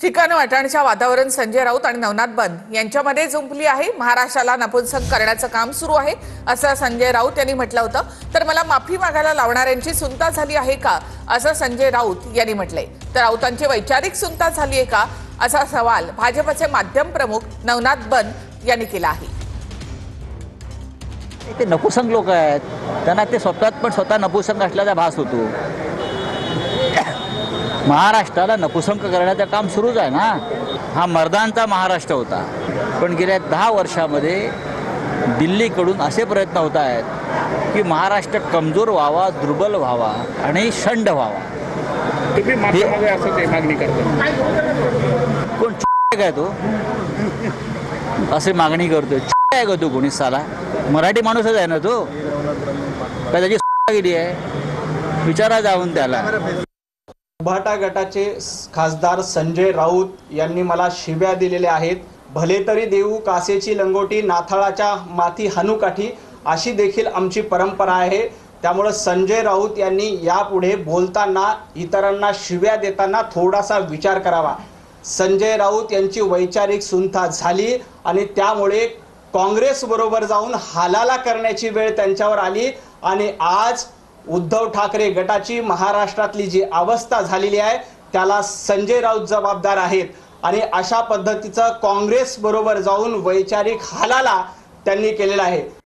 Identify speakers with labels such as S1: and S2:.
S1: Chicken वाटणच्या वादावरून Sanjay Raut आणि नवनाथ बंद यांच्यामध्ये जुंपली आहे। महाराष्ट्राला नपुंसक करण्याचं काम सुरू आहे असं संजय राऊत यांनी म्हटलं होतं। तर मला माफी मागायला लावणाऱ्यांची सुनता झाली आहे का असं संजय राऊत यांनी म्हटलंय। तर राऊतांची वैचारिक सुनता झाली आहे का असा सवाल भाजपचे माध्यम प्रमुख नवनाथ बंद यांनी केला आहे।
S2: ते नपुसंग लोक आहेत, त्यांना ते स्वतः नपुसंग असल्याचा भास होतो। महाराष्ट्राला नपुसंग करण्याचं काम सुरूच आहे ना। हा मर्दांचा महाराष्ट्र होता, पण गेल्या 10 वर्षामध्ये दिल्लीकडून असे प्रयत्न होत आहेत की महाराष्ट्र कमजोर व्हावा, दुर्बल व्हावा आणि शंड व्हावा।
S3: तुम्ही मागे असं ते मागणी करता
S2: कोण काय तो असे मागणी करतोय? काय का तो कोणी साला मराठी माणूसच आहे ना तो, काय त्याची गेली आहे? विचारा जाऊन त्याला।
S4: उभाटा गटाचे खासदार संजय राऊत यांनी मला शिव्या दिलेल्या आहेत। भले तरी देऊ कासेची लंगोटी, नाथाळाच्या माथी हनुकाठी, अशी देखील आमची परंपरा आहे। त्यामुळे संजय राऊत यांनी यापुढे बोलताना इतरांना शिव्या देताना थोडासा विचार करावा। संजय राऊत यांची वैचारिक सुनता झाली आणि त्यामुळे काँग्रेस बरोबर जाऊन हालाला करण्याची वेळ त्यांच्यावर आली आणि आज उद्धव ठाकरे गटाची महाराष्ट्रातली जी अवस्था झालेली आहे त्याला संजय राऊत जबाबदार आहेत आणि अशा पद्धतीचं काँग्रेस बरोबर जाऊन वैचारिक हालाला त्यांनी केलेला आहे।